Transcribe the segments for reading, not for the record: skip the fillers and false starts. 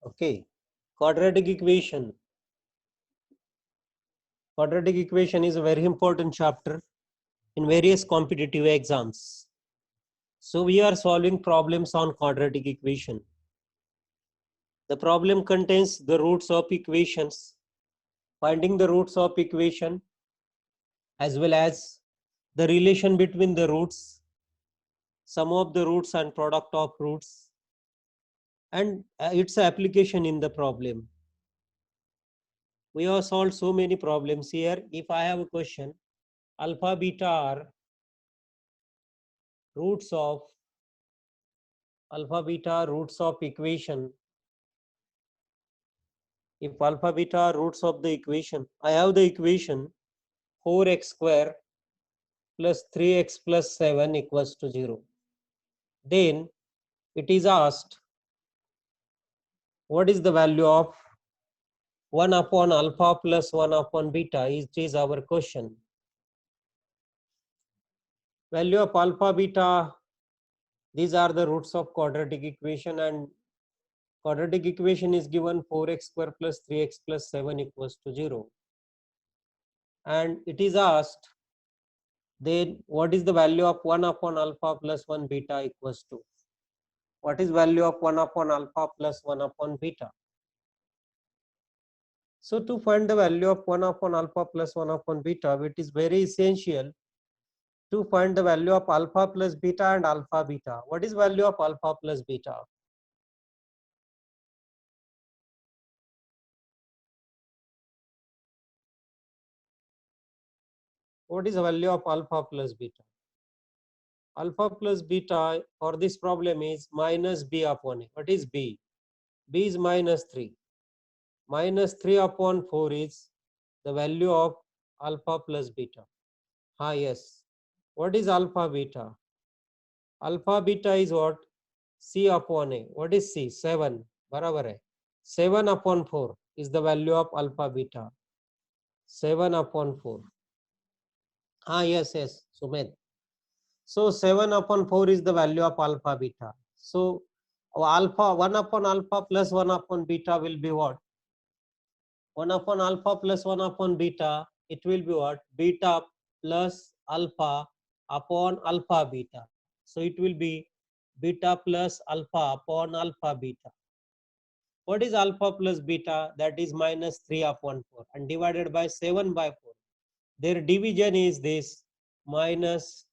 Okay, quadratic equation. Quadratic equation is a very important chapter in various competitive exams. So we are solving problems on quadratic equation. The problem contains the roots of equations, finding the roots of equation, as well as the relation between the roots, sum of the roots and product of roots, and its application in the problem. We have solved so many problems here. If I have a question, alpha, beta are roots of equation. If alpha, beta are roots of the equation, I have the equation 4x square plus 3x plus 7 equals to 0. Then it is asked, what is the value of 1 upon alpha plus 1 upon beta? It is our question. Value of alpha, beta, these are the roots of quadratic equation, and quadratic equation is given 4x square plus 3x plus 7 equals to 0. And it is asked, then what is the value of 1 upon alpha plus 1 beta equals to? What is value of 1 upon alpha plus 1 upon beta? So to find the value of 1 upon alpha plus 1 upon beta, it is very essential to find the value of alpha plus beta and alpha beta. What is value of alpha plus beta? What is the value of alpha plus beta? Alpha plus beta for this problem is minus b upon a. What is b? B is minus 3. Minus 3 upon 4 is the value of alpha plus beta. Ah, yes. What is alpha beta? Alpha beta is what? C upon a. What is C? 7. Barabar hai. 7 upon 4 is the value of alpha beta. 7 upon 4. Ah, yes, yes, Sumed. So 7 upon 4 is the value of alpha beta. So alpha 1 upon alpha plus 1 upon beta will be what? 1 upon alpha plus 1 upon beta, it will be what? Beta plus alpha upon alpha beta. So it will be beta plus alpha upon alpha beta. What is alpha plus beta? That is minus 3 upon 4 and divided by 7 by 4. Their division is this, minus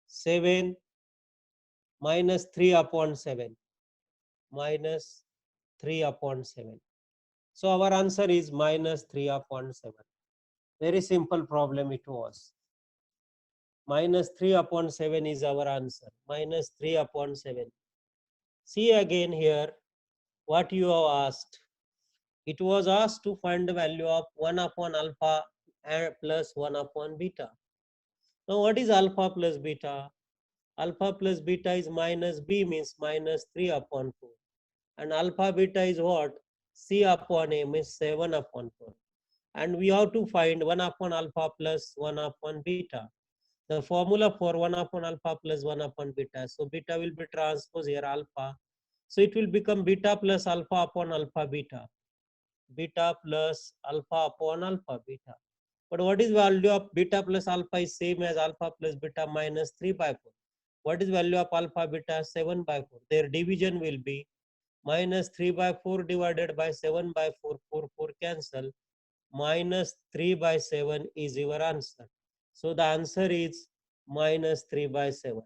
7 minus 3 upon 7. Minus 3 upon 7. So our answer is minus 3 upon 7. Very simple problem it was. Minus 3 upon 7 is our answer. Minus 3 upon 7. See again here what you have asked. It was asked to find the value of 1 upon alpha and plus 1 upon beta. Now what is alpha plus beta? Alpha plus beta is minus b, means minus 3 upon 4. And alpha beta is what? C upon a, means 7 upon 4. And we have to find 1 upon alpha plus 1 upon beta. The formula for 1 upon alpha plus 1 upon beta. So beta will be transpose here alpha. So it will become beta plus alpha upon alpha beta. Beta plus alpha upon alpha beta. But what is value of beta plus alpha is same as alpha plus beta minus 3 by 4. What is value of alpha beta? 7 by 4. Their division will be minus 3 by 4 divided by 7 by 4. 4 cancel. Minus 3 by 7 is your answer. So the answer is minus 3 by 7.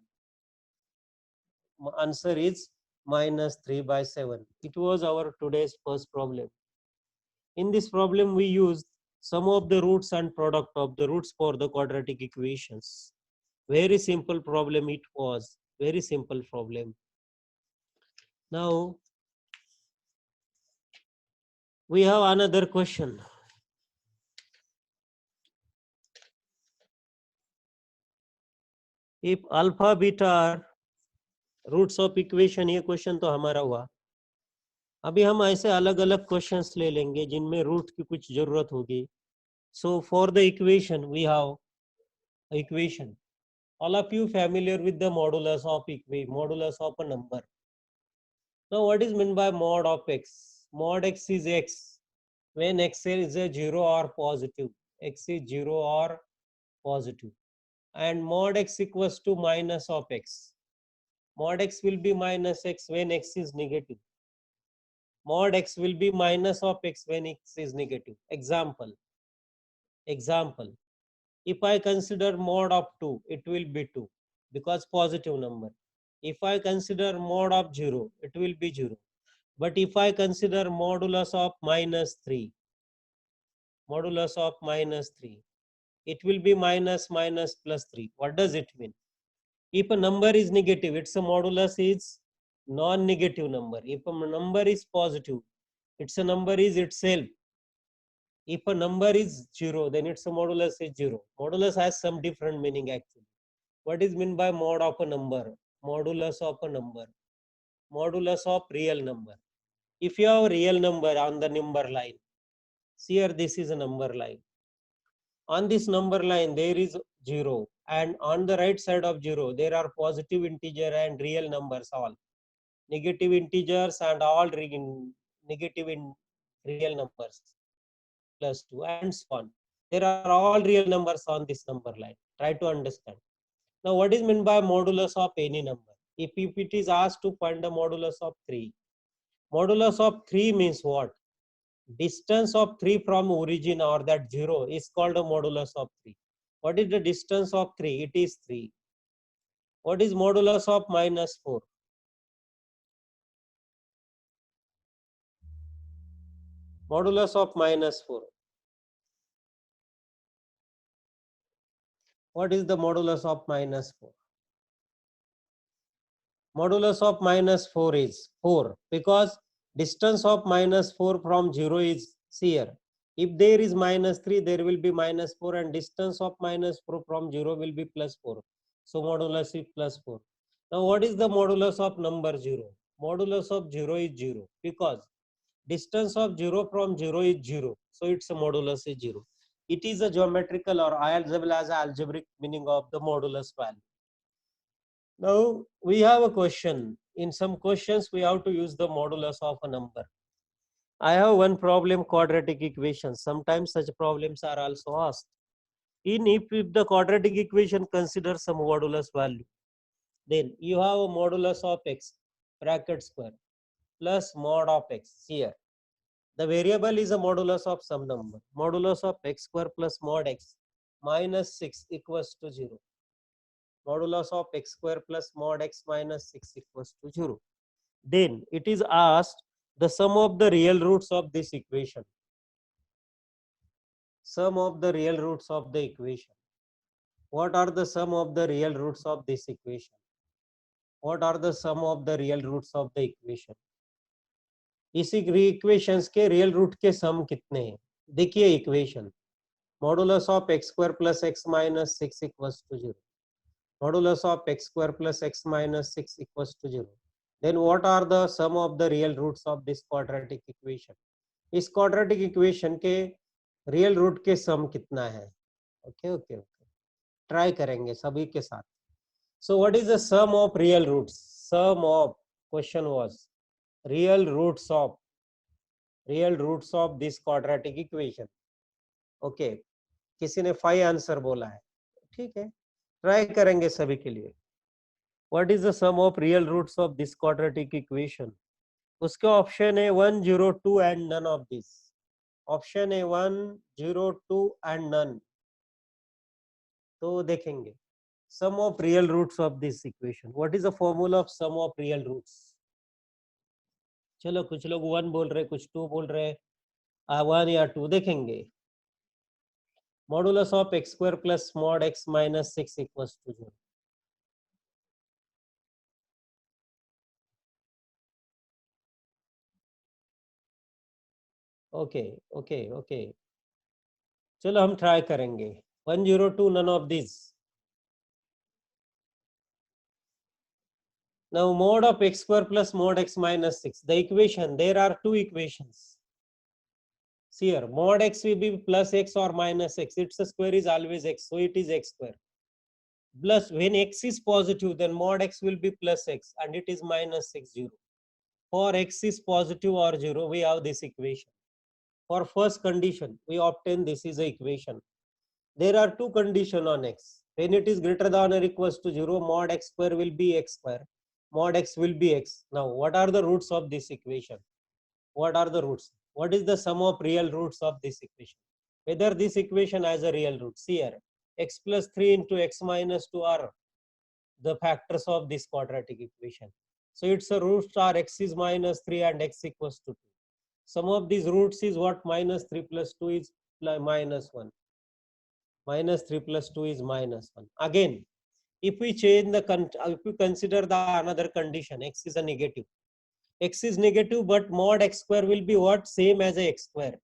Answer is minus 3 by 7. It was our today's first problem. In this problem, we used sum of the roots and product of the roots for the quadratic equations. Very simple problem it was. Very simple problem. Now, we have another question. If alpha beta are roots of equation, ये question तो हमारा हुआ. अभी हम ऐसे अलग अलग questions ले लेंगे जिनमें रूट की कुछ जरूरत होगी. So for the equation we have equation. All of you familiar with the modulus of a number. Now what is meant by mod of x? mod x is x when x is a 0 or positive, x is 0 or positive, and mod x equals to minus of x. Mod x will be minus x when x is negative. Mod x will be minus of x when x is negative. Example. If I consider mod of 2, it will be 2 because positive number. If I consider mod of 0, it will be 0. But if I consider modulus of minus 3, it will be minus plus 3. What does it mean? If a number is negative, its a modulus is non-negative number. If a number is positive, its a number is itself. If a number is 0, then its a modulus is 0. Modulus has some different meaning actually. What is meant by mod of a number? Modulus of a number. Modulus of real number. If you have a real number on the number line, see here this is a number line. On this number line there is 0, and on the right side of 0 there are positive integer and real numbers all. Negative integers and all negative in real numbers plus 2 and so on. There are all real numbers on this number line. Try to understand. Now what is meant by modulus of any number? If it is asked to find the modulus of 3, modulus of 3 means what? Distance of 3 from origin or that 0 is called a modulus of 3. What is the distance of 3? It is 3. What is modulus of minus 4? Modulus of minus 4. What is the modulus of minus 4? Modulus of minus 4 is 4 because distance of minus 4 from 0 is here. If there is minus 3, there will be minus 4, and distance of minus 4 from 0 will be plus 4. So modulus is plus 4. Now what is the modulus of number 0? Modulus of 0 is 0 because distance of 0 from 0 is 0. So its modulus is 0. It is a geometrical or as well as algebraic meaning of the modulus value. Now we have a question. In some questions we have to use the modulus of a number. I have one problem, quadratic equation. Sometimes such problems are also asked. If the quadratic equation considers some modulus value, then you have a modulus of x bracket square plus mod of x here. The variable is a modulus of some number. Modulus of x square plus mod x minus 6 equals to 0. Modulus of x square plus mod x minus 6 equals to 0. Then it is asked the sum of the real roots of this equation. Sum of the real roots of the equation. What are the sum of the real roots of this equation? What are the sum of the real roots of the equation? इस equations के real root के sum कितने हैं? देखिए equation modulus of x square plus x minus 6 equals to 0. Modulus of x square plus x minus 6 equals to 0. Then what are the sum of the real roots of this quadratic equation? इस quadratic equation के real root के sum कितना है? Okay. Try करेंगे सभी के साथ. So what is the sum of real roots? Sum of, question was real roots of this quadratic equation. Okay. किसी ने 5 आंसर बोला है. ठीक है. ट्राई करेंगे सभी के लिए. What is the sum of real roots of this quadratic equation? उसके ऑप्शन है 1, 0, 2 and none of this. Option है 1, 0, 2 and none. तो देखेंगे sum of real roots of this equation. What is the formula of sum of real roots? चलो कुछ लोग 1 बोल रहे, कुछ 2 बोल रहे, 1 या 2 देखेंगे. Modulus of x square plus mod x minus 6 equals to 0. Okay. चलो हम ट्राई करेंगे. 1, 0, 2 none of these. Now mod of x square plus mod x minus 6. The equation, there are two equations. See here, mod x will be plus x or minus x. Its square is always x, so it is x square. Plus when x is positive, then mod x will be plus x and it is minus 6, 0. For x is positive or 0, we have this equation. For first condition, we obtain this is the equation. There are two conditions on x. When it is greater than or equals to 0, mod x square will be x square. Mod x will be x. Now, what are the roots of this equation? What are the roots? What is the sum of real roots of this equation? Whether this equation has a real root. See here, x plus 3 into x minus 2 are the factors of this quadratic equation. So its roots are x is minus 3 and x equals to 2. Sum of these roots is what? Minus 3 plus 2 is minus 1. Minus 3 plus 2 is minus 1. Again, if we change the, if we consider the another condition, x is a negative. X is negative, but mod x square will be what? Same as a x square.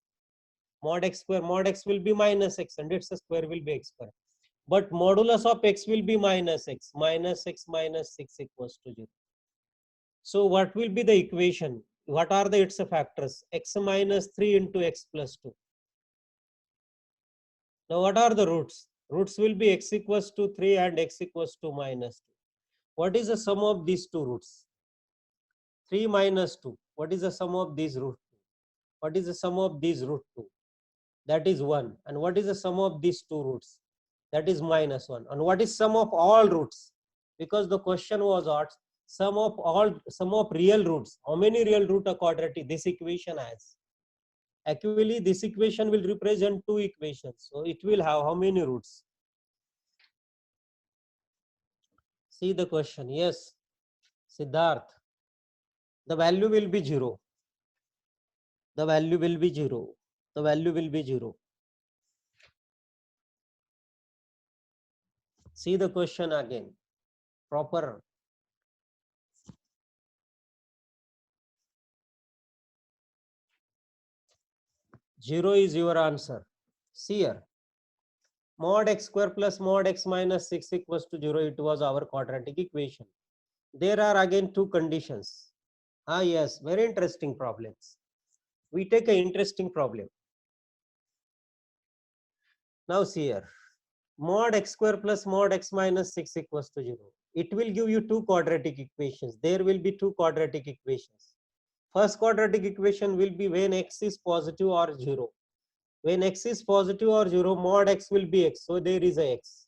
Mod x square, mod x will be minus x and its square will be x square. But modulus of x will be minus x. Minus x minus 6 equals to 0. So what will be the equation? What are the its factors? X minus 3 into x plus 2. Now what are the roots? Roots will be x equals to 3 and x equals to minus 2. What is the sum of these two roots? 3 minus 2. What is the sum of these root 2? What is the sum of these root 2? That is 1. And what is the sum of these two roots? That is minus 1. And what is sum of all roots? Because the question was asked, sum of real roots. How many real root a quadratic this equation has? Actually, this equation will represent two equations. So it will have how many roots? See the question. Yes, Siddharth. The value will be 0. The value will be 0. The value will be 0. See the question again. Proper. 0 is your answer. See here. Mod x square plus mod x minus 6 equals to 0. It was our quadratic equation. There are again two conditions. Ah, yes, very interesting problems. We take an interesting problem. Now see here. Mod x square plus mod x minus 6 equals to 0. It will give you two quadratic equations. There will be two quadratic equations. First quadratic equation will be when x is positive or 0. When x is positive or 0, mod x will be x. So there is a x.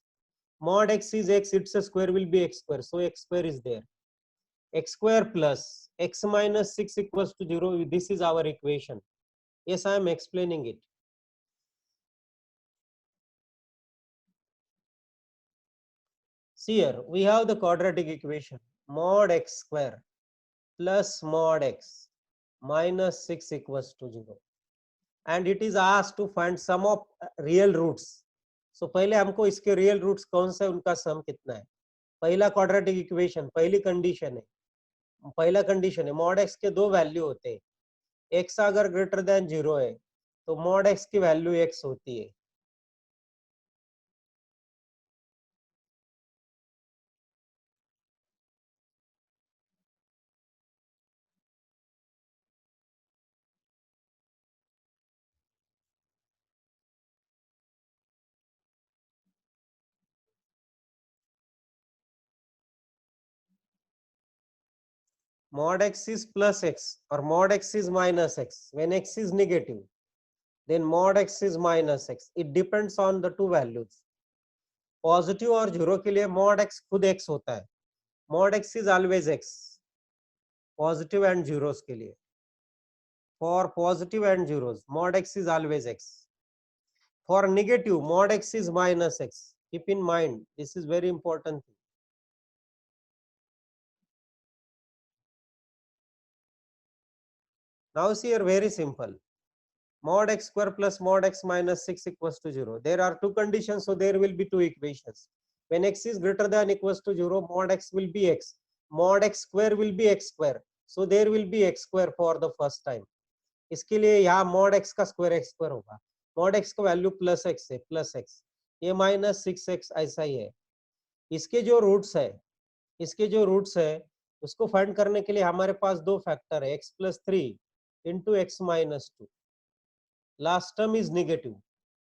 Mod x is x, its square will be x square. So x square is there. X square plus x minus 6 equals to 0. This is our equation. Yes, I am explaining it. See here, we have the quadratic equation. Mod x square plus mod x minus 6 equals to 0. And it is asked to find sum of real roots. So पहले हमको इसके real roots कौन से उनका sum कितना है. पहला quadratic equation, पहली condition है. पहला कंडीशन है mod x के दो वैल्यू होते हैं. x अगर ग्रेटर देन 0 है तो mod x की वैल्यू x होती है. Mod x is plus x or mod x is minus x. When x is negative, then mod x is minus x. It depends on the two values. Positive और zero के लिए mod x खुद x होता है. Mod x is always x. Positive and zeros के लिए. For positive and zeros, mod x is always x. For negative, mod x is minus x. Keep in mind, this is very important thing. Now see here, very simple. Mod x square plus mod x minus 6 equals to 0. There are two conditions, so there will be two equations. When x is greater than equals to 0, mod x will be x. Mod x square will be x square. So there will be x square for the first time. इसके लिए यहाँ mod x का square x square होगा. mod x का value plus x है, plus x. ये minus 6x ऐसा ही है. इसके जो रूट्स है उसको फाइंड करने के लिए हमारे पास दो फैक्टर है, x plus 3 into x minus 2. Last term is negative,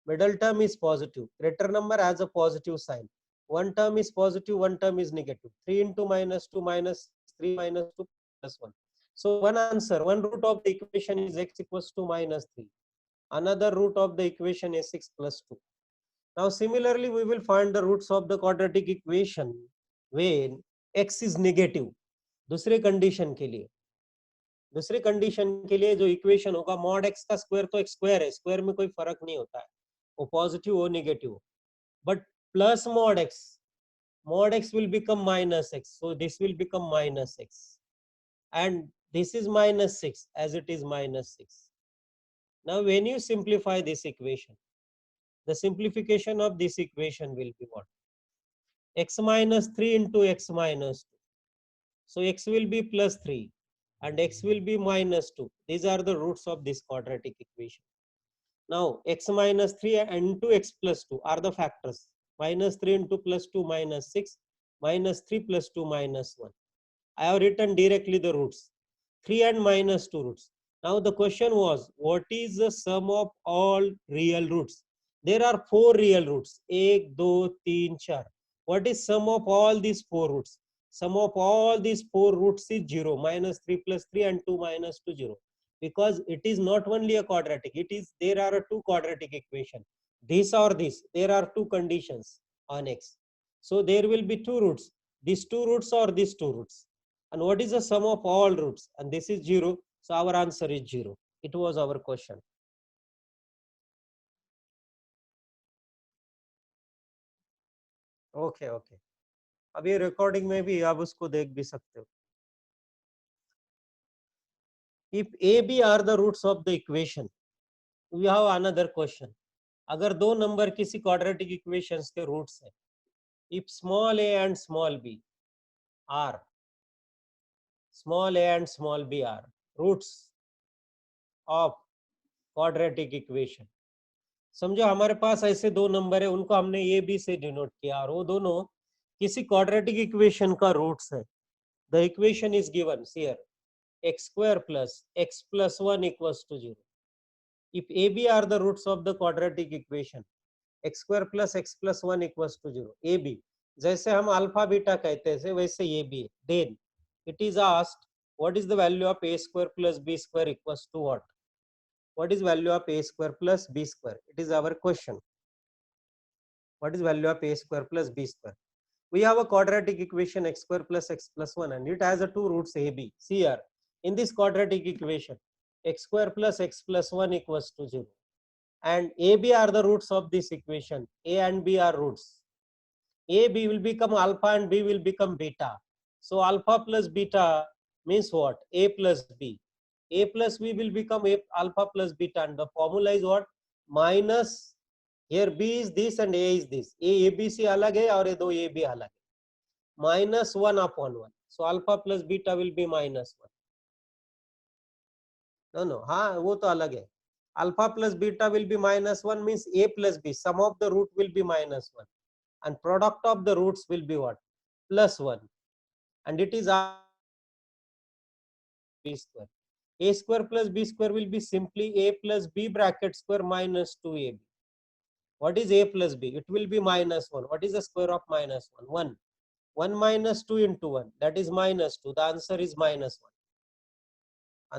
middle term is positive, greater number has a positive sign. One term is positive, one term is negative. 3 into minus 2 minus 3 minus 2 plus 1. So one answer, one root of the equation is x equals to minus 3. Another root of the equation is 6 plus 2. Now similarly we will find the roots of the quadratic equation when x is negative. दूसरे condition के लिए जो equation होगा mod x का square तो एक square है, square में कोई फर्क नहीं होता है, वो पॉजिटिव हो नेगेटिव हो, but plus mod x will become minus x, so this will become minus x, and this is minus 6 as it is minus 6. Now when you simplify this equation, the simplification of this equation will be what? X minus 3 into x minus 2. So x will be plus 3 and x will be minus 2. These are the roots of this quadratic equation. Now x minus 3 into x plus 2 are the factors. Minus 3 into plus 2 minus 6, minus 3 plus 2 minus 1. I have written directly the roots. 3 and minus 2 roots. Now the question was, what is the sum of all real roots? There are 4 real roots. 1, 2, 3, 4. What is sum of all these 4 roots? Sum of all these 4 roots is 0. Minus 3 plus 3 and 2 minus 2, 0. Because it is not only a quadratic. It is, there are 2 quadratic equations. This or this. There are 2 conditions on x. So there will be 2 roots. These 2 roots or these 2 roots. And what is the sum of all roots? And this is 0. So our answer is 0. It was our question. Okay, okay. अब ये recording में भी आप उसको देख भी सकते हो. If A, B are the roots of the equation, we have another question. अगर दो नंबर किसी quadratic equations के roots है, if small a and small b are roots of quadratic equation, समझो हमारे पास ऐसे दो नंबर है, उनको हमने ए बी से डिनोट किया और वो दोनों किसी क्वाड्रेटिक इक्वेशन का रूट्स है. The equation is given here, x square plus x plus 1 equals to 0. If a b are the roots of the quadratic equation, x square plus x plus 1 equals to 0. a b जैसे हम alpha beta कहते हैं वैसे ये भी है. Then it is asked, what is the value of a square plus b square equals to what? What is value of a square plus b square? It is our question. What is value of a square plus b square? We have a quadratic equation x square plus x plus 1 and it has a two roots a, b. See here, in this quadratic equation, x square plus x plus 1 equals to 0. And a, b are the roots of this equation. A and b are roots. A, b will become alpha and b will become beta. So alpha plus beta means what? A plus b. A plus b will become a alpha plus beta, and the formula is what? Minus, here b is this and a is this. A b c अलग है और ये दो a b अलग है. Minus 1 upon 1. So alpha plus beta will be minus 1. No, हाँ वो तो अलग है. Alpha plus beta will be minus 1 means a plus b. Sum of the root will be minus 1. And product of the roots will be what? Plus 1. And it is b square. A square plus b square will be simply a plus b bracket square minus 2ab. What is a plus b? It will be minus 1. What is the square of minus 1? 1. 1 minus 2 into 1. That is minus 2. The answer is minus 1.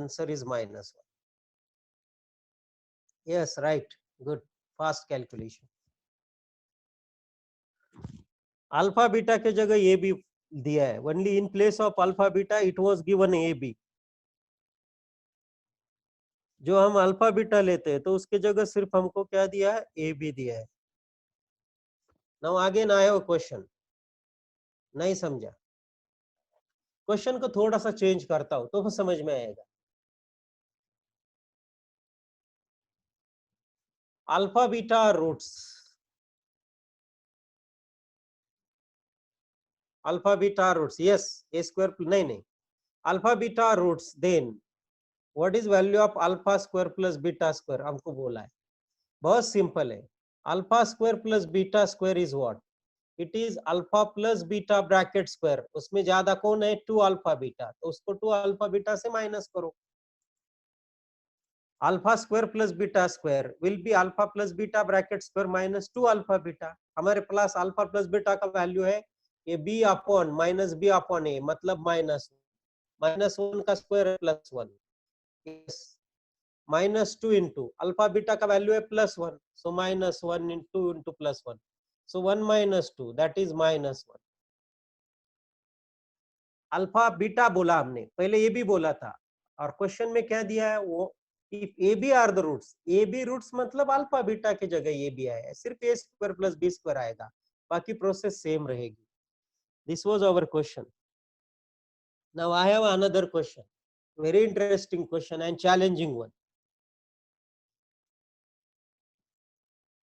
Answer is minus 1. Yes, right. Good. Fast calculation. Alpha beta के जगह A B दिया है. Only in place of alpha beta it was given a b. जो हम alpha beta लेते हैं तो उसके जगह सिर्फ हमको क्या दिया है? ए बी दिया है. Now again I have a question. नहीं समझा? क्वेश्चन को थोड़ा सा चेंज करता हूं तो समझ में आएगा. Alpha beta roots. Alpha beta roots. Yes, a square नहीं alpha beta roots. Then what is value of alpha square plus beta square? हमको बोला है. बहुत सिंपल है. Alpha square plus beta square is what? It is alpha plus beta bracket square. उसमें ज्यादा कौन है? 2 अल्फा बीटा. तो उसको 2 अल्फा बीटा से माइनस करो. Alpha square plus beta square will be alpha plus beta bracket square minus 2 alpha beta. हमारे पास alpha plus beta का वैल्यू है ये b upon minus b upon a, मतलब माइनस. -1 का स्क्वायर है +1, यस, -2 इंटू अल्फा बीटा का value है +1, सो -1 into +1, so 1 - 2 that is -1। Alpha beta बोला हमने, पहले ये भी बोला था, और क्वेश्चन में क्या दिया है वो, if a b are the roots, a b roots मतलब अल्फा बीटा की जगह ये भी आया है, सिर्फ a square plus b square आएगा, बाकी प्रोसेस सेम रहेगी। This was our question. Now I have another question, very interesting question and challenging one.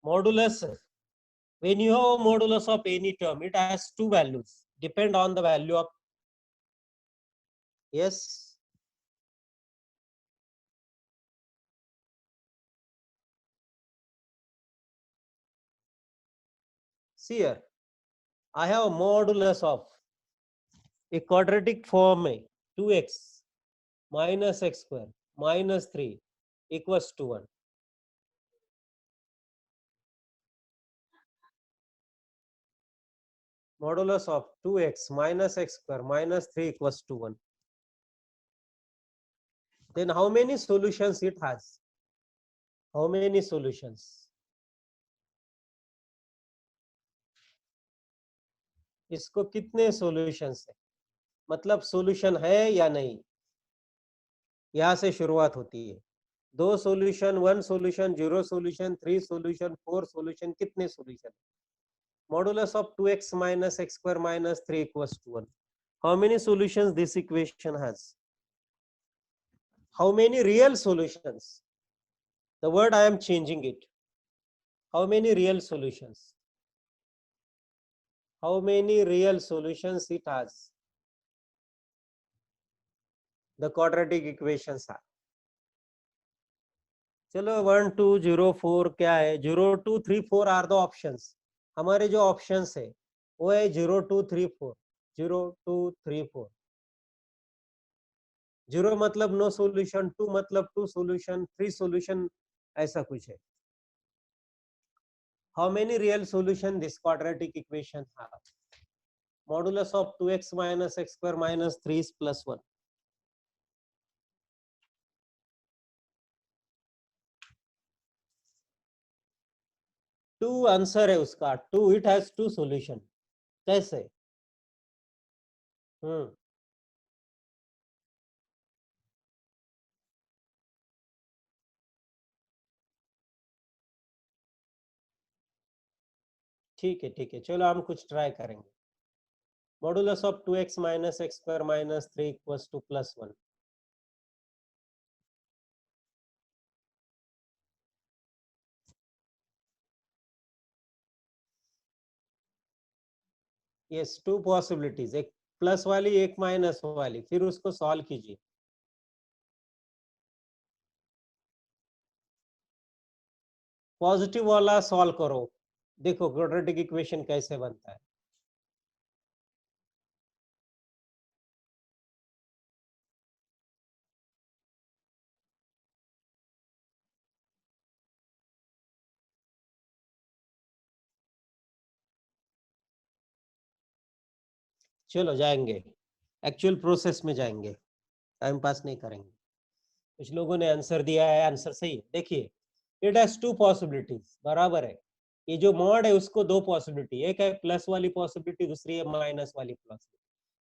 Modulus, when you have a modulus of any term, it has two values, depend on the value of, yes, see here, I have a modulus of a quadratic form 2x minus x square minus 3 equals to 1. Modulus of 2x minus x square minus 3 equals to 1. Then how many solutions it has? How many solutions? इसको कितने solutions है, मतलब solution है या नहीं, यहां से शुरुआत होती है। 2 solution, 1 solution, 0 solution, 3 solution, 4 solution, कितने solution? Modulus of 2x minus x square minus 3 equals to 1. How many solutions this equation has? How many real solutions? The word I am changing it. How many real solutions? How many real solutions it has? The quadratic equations are. चलो 1 2 0 4 क्या है, 0 2 3 4 are the options. हमारे जो options है वो है 0 2 3 4, 0 2 3 4। 0 मतलब no solution, 2 मतलब 2 सॉल्यूशन, 3 सॉल्यूशन, ऐसा कुछ है। How many real solution this quadratic equation have? Modulus of 2x minus x square minus 3 is +1. 2 answer है उसका, 2, इट हैज 2 सॉल्यूशन। कैसे? हम्म, ठीक है ठीक है, चलो हम कुछ ट्राई करेंगे। Modulus of 2x minus x square minus 3 equals to +1. Yes, 2 possibilities, एक प्लस वाली एक माइनस वाली, फिर उसको सॉल्व कीजिए। पॉजिटिव वाला सॉल्व करो, देखो क्वाड्रेटिक इक्वेशन कैसे बनता है। चलो जाएंगे, एक्चुअल प्रोसेस में जाएंगे, टाइम पास नहीं करेंगे। कुछ लोगों ने आंसर दिया है, आंसर सही है। देखिए, इट हैज 2 पॉसिबिलिटीज, बराबर है। ये जो मॉड है उसको 2 पॉसिबिलिटी, एक है प्लस वाली पॉसिबिलिटी, दूसरी है माइनस वाली पॉसिबिलिटी।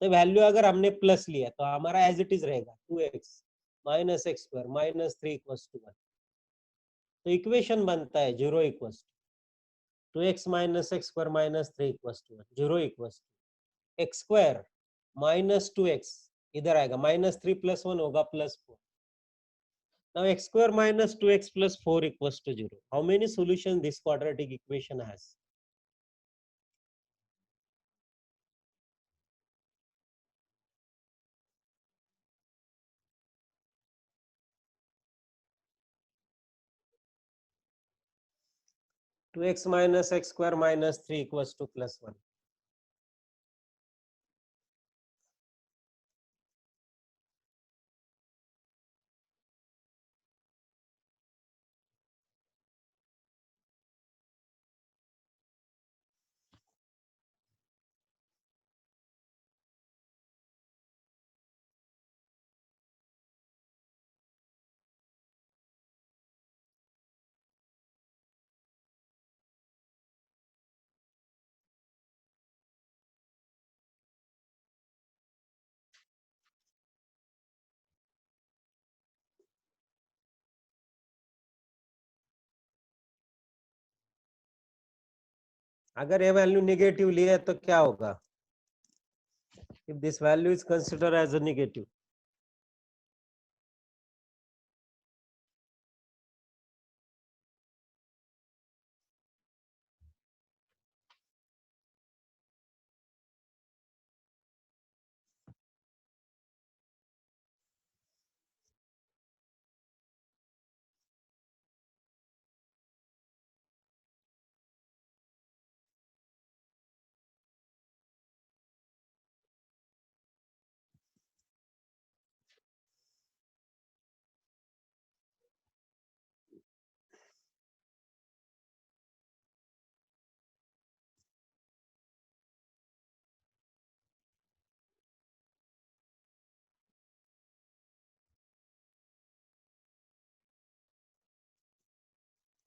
तो वैल्यू अगर हमने प्लस लिया तो हमारा एज इट इज रहेगा 2x minus x square minus 3 equals to 1। तो इक्वेशन बनता है 0 equals to 2x minus x square minus 3 equals to 1, 0 equals to x square minus 2x, इधर आएगा -3 + 1 होगा +4। Now x square minus 2x plus 4 equals to 0. How many solutions this quadratic equation has? Two x minus x square minus 3 equals to +1. अगर ये value negative लिया तो क्या होगा? If this value is consider as a negative,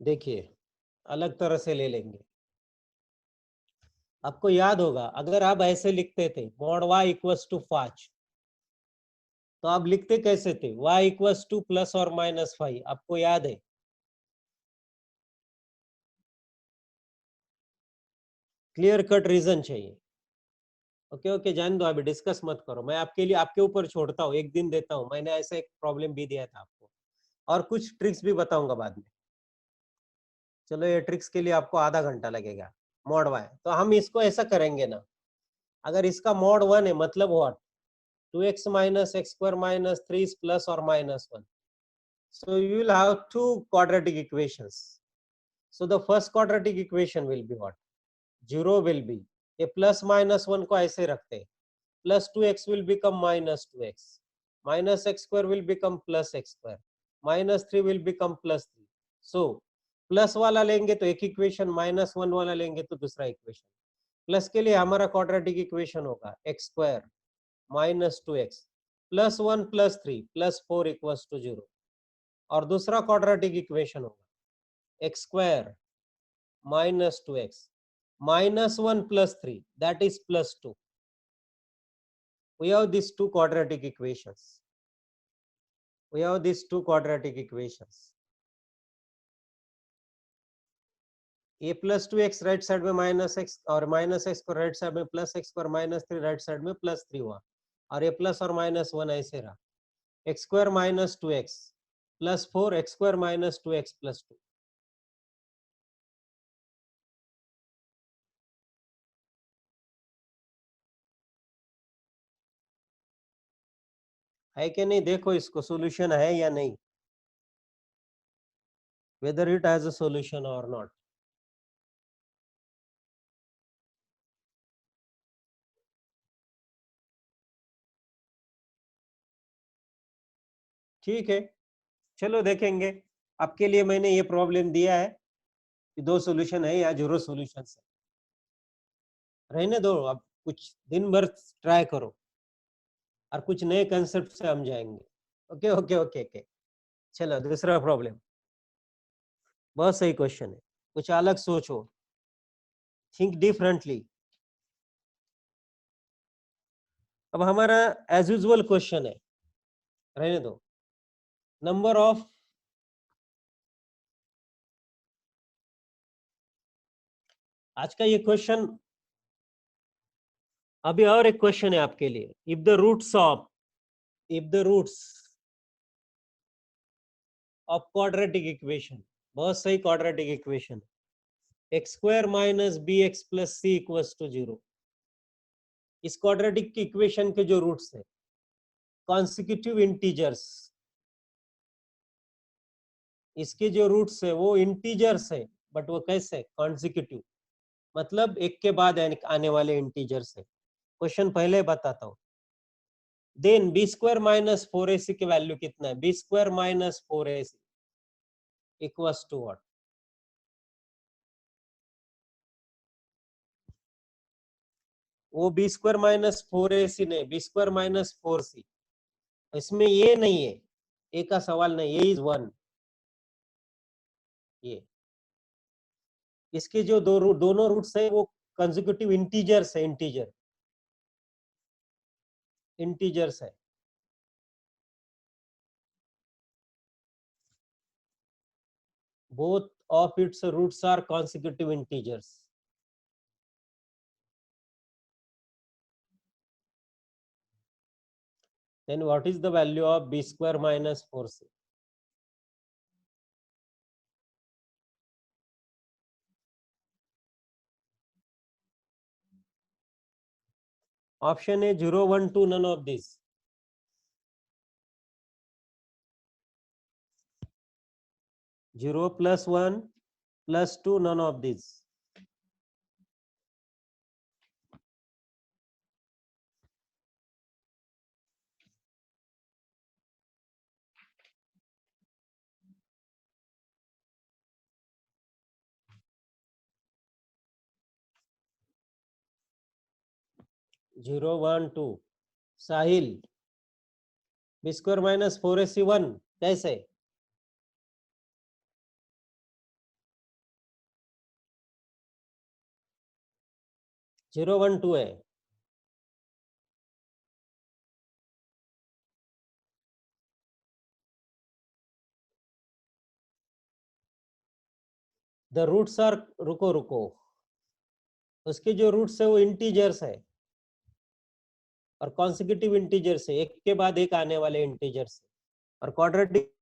देखिए अलग तरह से ले लेंगे। आपको याद होगा अगर आप ऐसे लिखते थे मॉड y इक्वल्स टू 5, तो आप लिखते कैसे थे? y इक्वल्स टू प्लस और माइनस 5, आपको याद है? क्लियर कट रीजन चाहिए। ओके ओके, जान दो, अभी डिस्कस मत करो, मैं आपके लिए आपके ऊपर छोड़ता हूँ, एक दिन देता हूँ। मैंने ऐसा एक प्रॉब्लम भी दिया था आपको, और कुछ ट्रिक्स भी बताऊंगा बाद में। चलो ये ट्रिक्स के लिए आपको आधा घंटा लगेगा। मॉड वाई, तो हम इसको ऐसा करेंगे ना, अगर इसका मॉड 1 है मतलब what? 2x minus x square minus 3 is plus और minus 1. So you will have two quadratic equations. So the first quadratic equation will be what? 0 will be, ये प्लस माइनस 1 को ऐसे रखते हैं, plus 2x will become minus 2x, minus x square will become plus x square, minus 3 will become plus 3. So plus वाला लेंगे तो एक equation, minus 1 वाला लेंगे तो दूसरा इक्वेशन। प्लस के लिए हमारा क्वाड्रेटिक इक्वेशन होगा x square minus 2x plus 1 plus 3 plus 4 equals to 0। और दूसरा क्वाड्रेटिक इक्वेशन होगा x square minus 2x minus 1 plus 3, that is plus 2. We have these two quadratic equations. We have these two quadratic equations. a plus 2x right side में minus x, और minus x को right side में plus x, और minus 3 right side में plus 3 हुआ, और ये plus और माइनस 1 ऐसे रहा। X square minus 2x plus 4 x square minus 2x plus 2। है कि नहीं? देखो इसको सॉल्यूशन है या नहीं, whether it has a solution or not. ठीक है, चलो देखेंगे। आपके लिए मैंने ये प्रॉब्लम दिया है कि दो सॉल्यूशन है या जीरो सॉल्यूशन है, रहने दो। अब कुछ दिन भर ट्राई करो और कुछ नए कंसेप्ट से हम जाएंगे। ओके ओके ओके ओके, चलो दूसरा प्रॉब्लम। बहुत सही क्वेश्चन है, कुछ अलग सोचो, थिंक डिफरेंटली। अब हमारा एज यूजुअल क्वेश्चन है, रहने दो। नंबर ऑफ, आज का ये क्वेश्चन, अभी और एक क्वेश्चन है आपके लिए। If the roots of, if the roots of quadratic equation, बहुत सही quadratic equation, x square minus b x plus c equals to 0। इस क्वाड्रेटिक इक्वेशन के जो रूट्स है कॉन्सिक्यूटिव इंटीजर्स, इसके जो रूट्स है वो इंटीजर्स है, बट वो कैसे? कॉन्सिक्यूटिव, मतलब एक के बाद आने वाले इंटीजर्स है। क्वेश्चन पहले बताता हूँ। Then B square minus 4ac की वैल्यू कितना है? B square minus 4ac equals to what? वो बी स्क्वायर माइनस 4ac नहीं, बी स्क्वायर माइनस 4c। इसमें ये नहीं है, ए का सवाल नहीं, ये इज 1। ये इसके जो दोनों रूट्स है वो कंसेक्यूटिव इंटीजर्स है, इंटीजर्स है। Both of its roots are consecutive integers. then what is the value of b square minus 4c? Option A 0, 1, 2, none of these. 0 plus 1 plus 2, none of these. Zero, 1, 2. Sahil, b square minus 4ac1 कैसे? 0, 1, 2 है. The roots are, रुको रुको, उसके जो roots है वो integers है और कॉन्सिक्यूटिव इंटीजर्स है, एक के बाद एक आने वाले इंटीजर्स है. और क्वाड्रेटिक